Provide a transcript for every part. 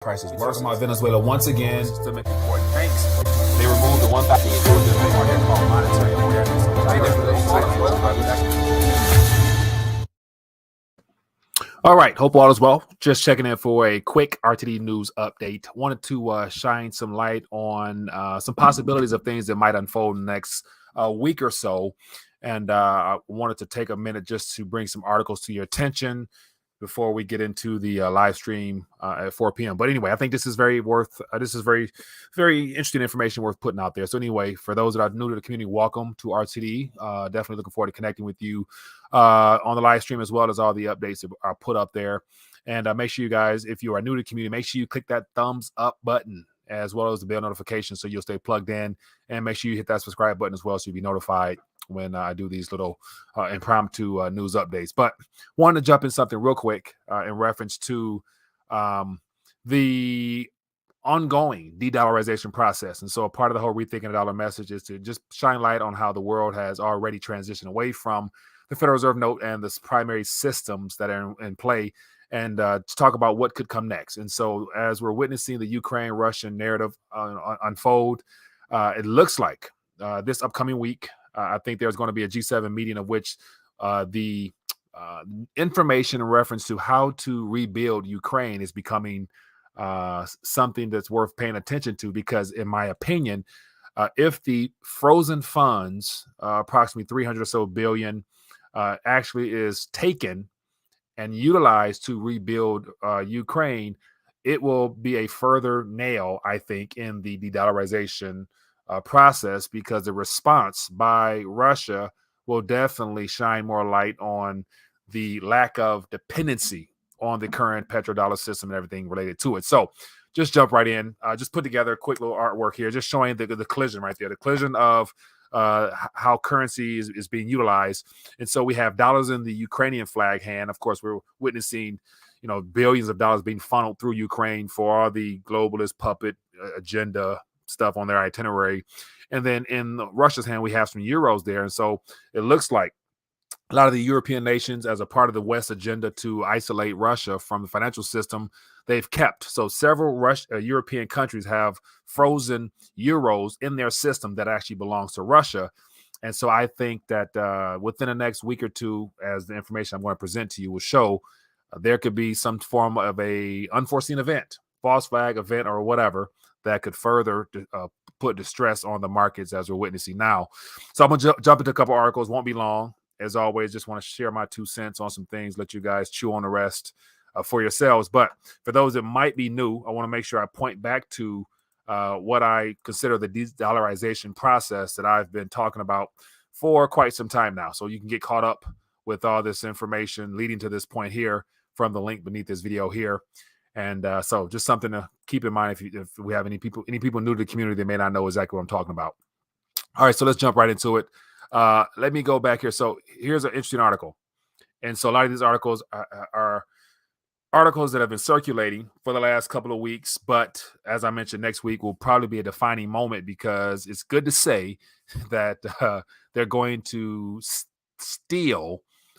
prices worse. Talking about Venezuela once again. Systemic important banks. They removed the 1,000 market called monetary awareness. All right, hope all is well. Just checking in for a quick RTD news update. Wanted to shine some light on some possibilities of things that might unfold in the next week or so. And I wanted to take a minute just to bring some articles to your attention before we get into the live stream at 4 p.m. But anyway, I think this is very very interesting information worth putting out there. So anyway, for those that are new to the community, welcome to RTD. Definitely looking forward to connecting with you on the live stream, as well as all the updates that are put up there. And make sure you guys, if you are new to the community, make sure you click that thumbs up button as well as the bell notification so you'll stay plugged in, and make sure you hit that subscribe button as well so you'll be notified when I do these little impromptu news updates. But wanted to jump in something real quick in reference to the ongoing de-dollarization process. And so a part of the whole Rethinking the Dollar message is to just shine light on how the world has already transitioned away from the Federal Reserve note and the primary systems that are in play, and to talk about what could come next. And so as we're witnessing the Ukraine-Russian narrative unfold, it looks like this upcoming week, I think there's going to be a G7 meeting of which the information in reference to how to rebuild Ukraine is becoming something that's worth paying attention to, because in my opinion, if the frozen funds, approximately 300 or so billion, actually is taken and utilized to rebuild Ukraine, it will be a further nail, I think, in the de-dollarization process, because the response by Russia will definitely shine more light on the lack of dependency on the current petrodollar system and everything related to it. So just jump right in. Just put together a quick little artwork here, just showing the collision right there, the collision of how currency is being utilized. And so we have dollars in the Ukrainian flag hand. Of course, we're witnessing, billions of dollars being funneled through Ukraine for all the globalist puppet agenda stuff on their itinerary. And then in Russia's hand, we have some euros there. And so it looks like a lot of the European nations, as a part of the West agenda to isolate Russia from the financial system, they've kept. So several European countries have frozen euros in their system that actually belongs to Russia. And so I think that within the next week or two, as the information I'm going to present to you will show, there could be some form of a unforeseen event, false flag event or whatever, that could further put distress on the markets as we're witnessing now. So I'm going to jump into a couple articles. Won't be long. As always, just want to share my 2 cents on some things, let you guys chew on the rest for yourselves. But for those that might be new, I want to make sure I point back to what I consider the de-dollarization process that I've been talking about for quite some time now. So you can get caught up with all this information leading to this point here from the link beneath this video here. And so just something to keep in mind if we have any people new to the community that may not know exactly what I'm talking about. All right, so let's jump right into it. Let me go back here. So here's an interesting article. And so a lot of these articles are articles that have been circulating for the last couple of weeks. But as I mentioned, next week will probably be a defining moment, because it's good to say that they're going to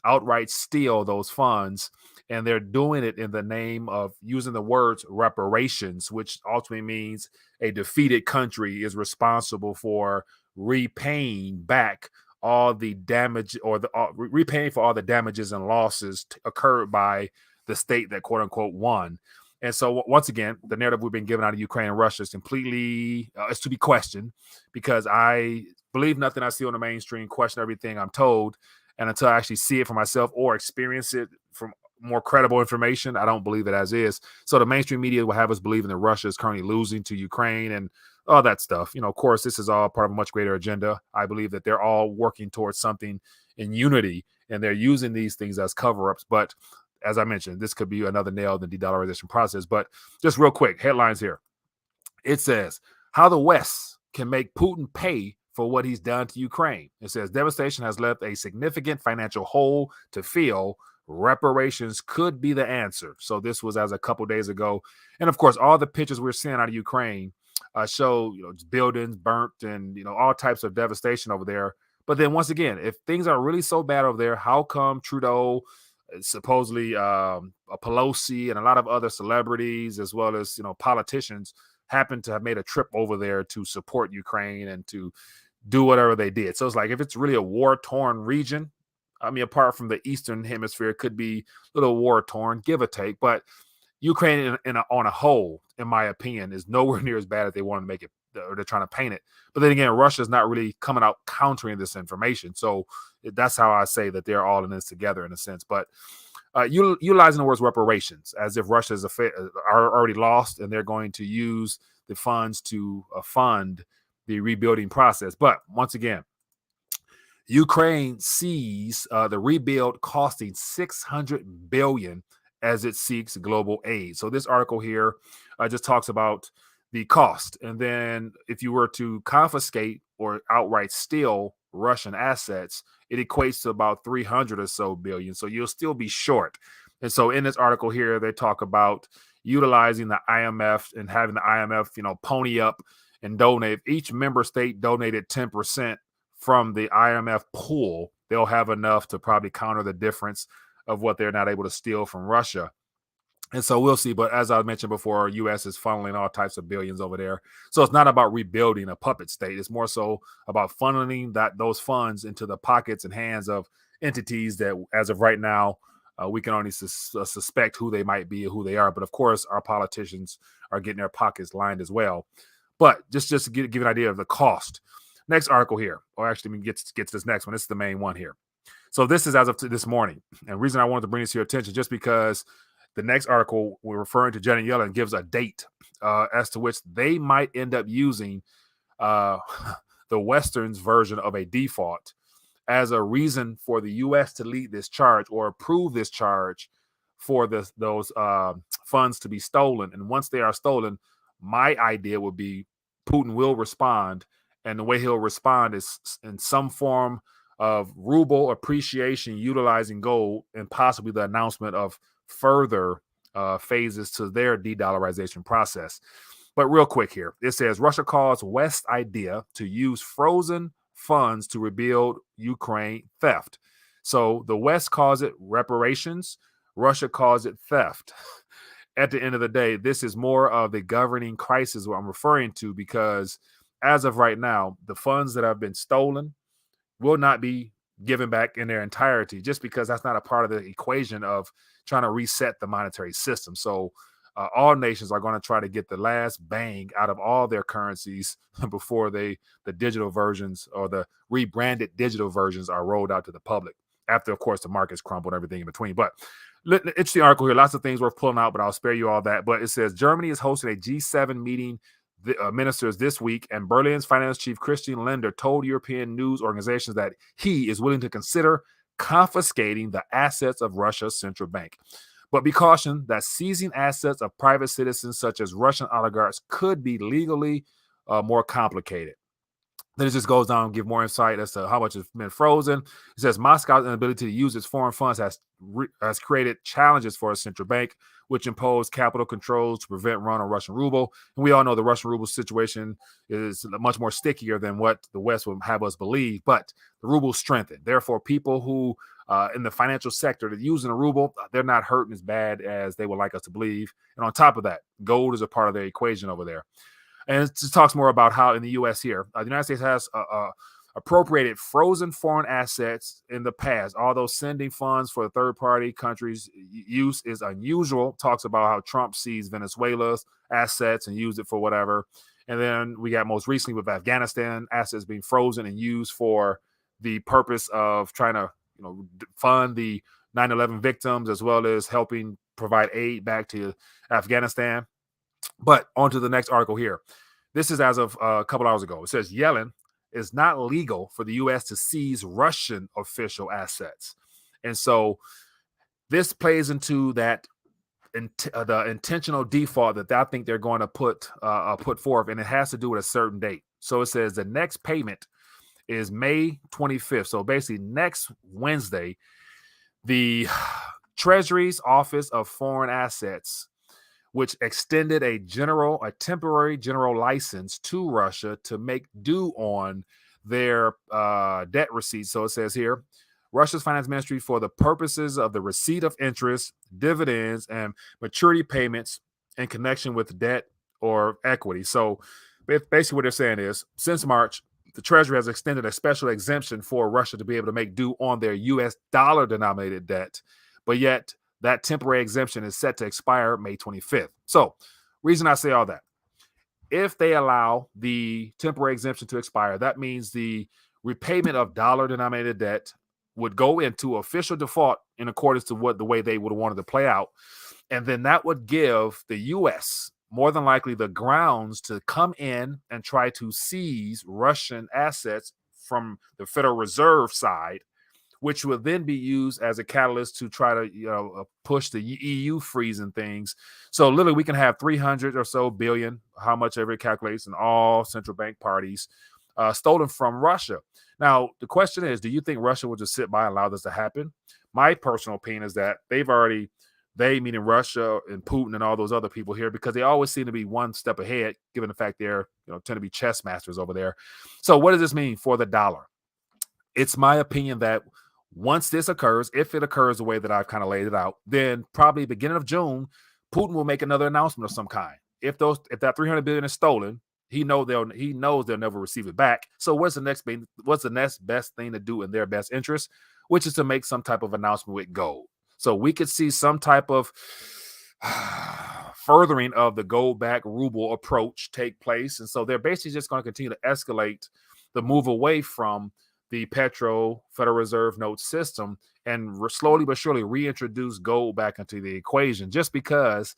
outright steal those funds. And they're doing it in the name of using the words reparations, which ultimately means a defeated country is responsible for repaying back all the damage, or repaying for all the damages and losses occurred by the state that quote unquote won. And so once again, the narrative we've been given out of Ukraine and Russia is completely is to be questioned, because I believe nothing I see on the mainstream, question everything I'm told, and until I actually see it for myself or experience it from more credible information, I don't believe it as is. So the mainstream media will have us believing that Russia is currently losing to Ukraine and all that stuff. Of course, this is all part of a much greater agenda. I believe that they're all working towards something in unity, and they're using these things as cover-ups. But as I mentioned, this could be another nail in the de-dollarization process. But just real quick, headlines here. It says, how the West can make Putin pay for what he's done to Ukraine. It says, devastation has left a significant financial hole to fill. Reparations could be the answer. So this was as a couple days ago. And of course, all the pictures we're seeing out of Ukraine show, buildings burnt and, all types of devastation over there. But then once again, if things are really so bad over there, how come Trudeau supposedly Pelosi and a lot of other celebrities, as well as politicians, happen to have made a trip over there to support Ukraine and to do whatever they did. So it's like, if it's really a war-torn region, I mean, apart from the Eastern Hemisphere, it could be a little war-torn, give or take. But Ukraine, on a whole, in my opinion, is nowhere near as bad as they want to make it, or they're trying to paint it. But then again, Russia's not really coming out countering this information. So that's how I say that they're all in this together, in a sense. But utilizing the words reparations, as if Russia are already lost and they're going to use the funds to fund the rebuilding process. But once again, Ukraine sees the rebuild costing $600 billion as it seeks global aid. So this article here just talks about the cost. And then if you were to confiscate or outright steal Russian assets, it equates to about 300 or so billion. So you'll still be short. And so in this article here, they talk about utilizing the IMF and having the IMF, pony up and donate. If each member state donated 10% from the IMF pool, they'll have enough to probably counter the difference of what they're not able to steal from Russia. And so we'll see. But as I mentioned before, U.S. is funneling all types of billions over there. So it's not about rebuilding a puppet state. It's more so about funneling those funds into the pockets and hands of entities that, as of right now, we can only suspect who they might be and who they are. But of course, our politicians are getting their pockets lined as well. But just to give you an idea of the cost. Next article here, or actually get to this next one. This is the main one here. So this is as of this morning. And the reason I wanted to bring this to your attention, just because the next article we're referring to Janet Yellen gives a date as to which they might end up using the Western's version of a default as a reason for the U.S. to lead this charge or approve this charge for those funds to be stolen. And once they are stolen, my idea would be Putin will respond. And the way he'll respond is in some form of ruble appreciation utilizing gold, and possibly the announcement of further phases to their de-dollarization process. But real quick here, it says Russia calls West idea to use frozen funds to rebuild Ukraine theft. So the West calls it reparations. Russia calls it theft. At the end of the day, this is more of the governing crisis what I'm referring to, because as of right now, the funds that have been stolen will not be given back in their entirety, just because that's not a part of the equation of trying to reset the monetary system. So all nations are going to try to get the last bang out of all their currencies before the digital versions or the rebranded digital versions are rolled out to the public. After, of course, the markets crumble and everything in between. But interesting article here. Lots of things worth pulling out, but I'll spare you all that. But it says Germany is hosting a G7 meeting ministers this week, and Berlin's finance chief Christian Lindner told European news organizations that he is willing to consider confiscating the assets of Russia's central bank. But be cautioned that seizing assets of private citizens such as Russian oligarchs could be legally more complicated. Then it just goes down and give more insight as to how much has been frozen. It says Moscow's inability to use its foreign funds has created challenges for a central bank, which impose capital controls to prevent run on Russian ruble. And we all know the Russian ruble situation is much more stickier than what the West would have us believe. But the ruble strengthened. Therefore, people who in the financial sector that using the ruble, they're not hurting as bad as they would like us to believe. And on top of that, gold is a part of their equation over there. And it just talks more about how in the U.S. here, the United States has appropriated frozen foreign assets in the past. Although sending funds for third-party countries' use is unusual, talks about how Trump sees Venezuela's assets and used it for whatever. And then we got most recently with Afghanistan assets being frozen and used for the purpose of trying to fund the 9/11 victims, as well as helping provide aid back to Afghanistan. But on to the next article here. This is as of a couple hours ago. It says Yellen is not legal for the U.S. to seize Russian official assets. And so this plays into that the intentional default that I think they're going to put forth, and it has to do with a certain date. So it says the next payment is May 25th. So basically next Wednesday, the Treasury's Office of Foreign Assets, which extended a temporary general license to Russia to make due on their debt receipts. So it says here, Russia's finance ministry for the purposes of the receipt of interest, dividends, and maturity payments in connection with debt or equity. So basically what they're saying is, since March, the Treasury has extended a special exemption for Russia to be able to make due on their U.S. dollar-denominated debt, but yet that temporary exemption is set to expire May 25th. So, reason I say all that, if they allow the temporary exemption to expire, that means the repayment of dollar-denominated debt would go into official default in accordance to the way they would have wanted to play out, and then that would give the U.S. more than likely the grounds to come in and try to seize Russian assets from the Federal Reserve side, which would then be used as a catalyst to try to push the EU freezing things. So literally we can have 300 or so billion, how much ever it calculates, in all central bank parties stolen from Russia. Now, the question is, do you think Russia will just sit by and allow this to happen? My personal opinion is that they, meaning Russia and Putin and all those other people here, because they always seem to be one step ahead, given the fact they're tend to be chess masters over there. So what does this mean for the dollar? It's my opinion that once this occurs, if it occurs the way that I've kind of laid it out, then probably beginning of June, Putin will make another announcement of some kind. If that 300 billion is stolen, he knows they'll never receive it back. So what's the next best thing to do in their best interest, which is to make some type of announcement with gold. So we could see some type of furthering of the gold-backed ruble approach take place. And so they're basically just going to continue to escalate the move away from the Federal Reserve note system and slowly but surely reintroduce gold back into the equation, just because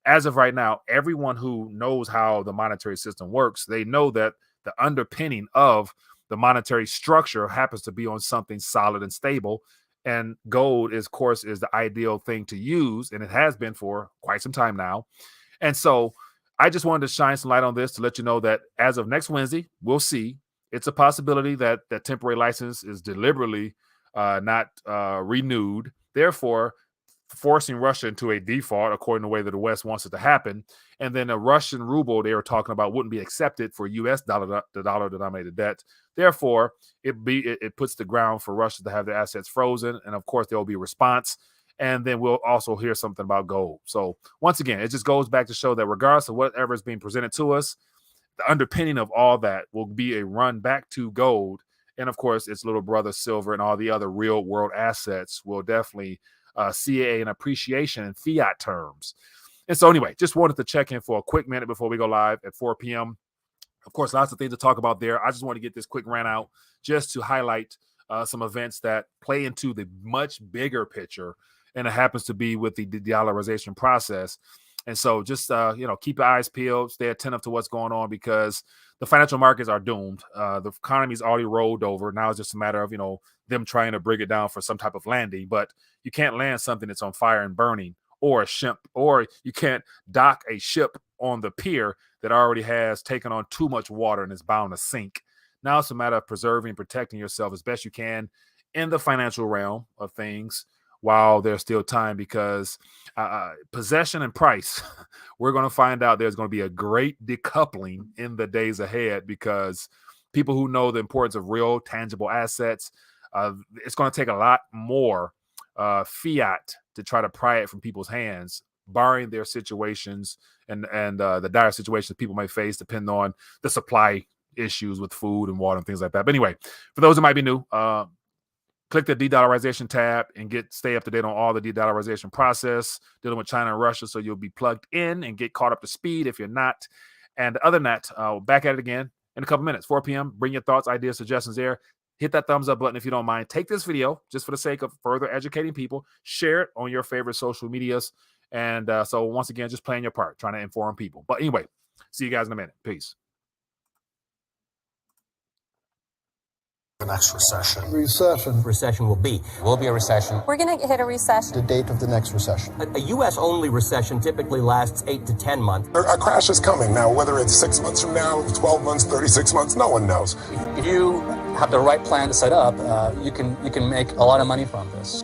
as of right now, everyone who knows how the monetary system works, they know that the underpinning of the monetary structure happens to be on something solid and stable. And gold, of course, is the ideal thing to use, and it has been for quite some time now. And so I just wanted to shine some light on this to let you know that as of next Wednesday, we'll see. It's a possibility that that temporary license is deliberately not renewed, therefore forcing Russia into a default according to the way that the West wants it to happen. And then a Russian ruble they were talking about wouldn't be accepted for U.S. dollar-denominated debt. Therefore, it puts the ground for Russia to have their assets frozen. And, of course, there will be a response. And then we'll also hear something about gold. So, once again, it just goes back to show that regardless of whatever is being presented to us, the underpinning of all that will be a run back to gold. And, of course, its little brother silver and all the other real-world assets will definitely see an appreciation in fiat terms. And so anyway, just wanted to check in for a quick minute before we go live at 4 p.m. Of course, lots of things to talk about there. I just want to get this quick rant out just to highlight some events that play into the much bigger picture, and it happens to be with the de-dollarization process. And so just, keep your eyes peeled, stay attentive to what's going on, because the financial markets are doomed. The economy's already rolled over. Now it's just a matter of, them trying to bring it down for some type of landing. But you can't land something that's on fire and burning, or a ship, or you can't dock a ship on the pier that already has taken on too much water and is bound to sink. Now it's a matter of preserving and protecting yourself as best you can in the financial realm of things while there's still time, because possession and price, we're going to find out there's going to be a great decoupling in the days ahead, because people who know the importance of real tangible assets, it's going to take a lot more fiat to try to pry it from people's hands, barring their situations and the dire situations people might face depending on the supply issues with food and water and things like that. But anyway, for those who might be new, click the de-dollarization tab and stay up to date on all the de-dollarization process dealing with China and Russia, so you'll be plugged in and get caught up to speed if you're not. And other than that, back at it again in a couple minutes, 4 p.m. Bring your thoughts, ideas, suggestions there. Hit that thumbs up button if you don't mind. Take this video just for the sake of further educating people. Share it on your favorite social medias. And so once again, just playing your part, trying to inform people. But anyway, see you guys in a minute. Peace. The next recession. Recession will be a recession. We're going to hit a recession. The date of the next recession. A U.S.-only recession typically lasts 8 to 10 months. A crash is coming now, whether it's 6 months from now, 12 months, 36 months, no one knows. If you have the right plan to set up, you can make a lot of money from this.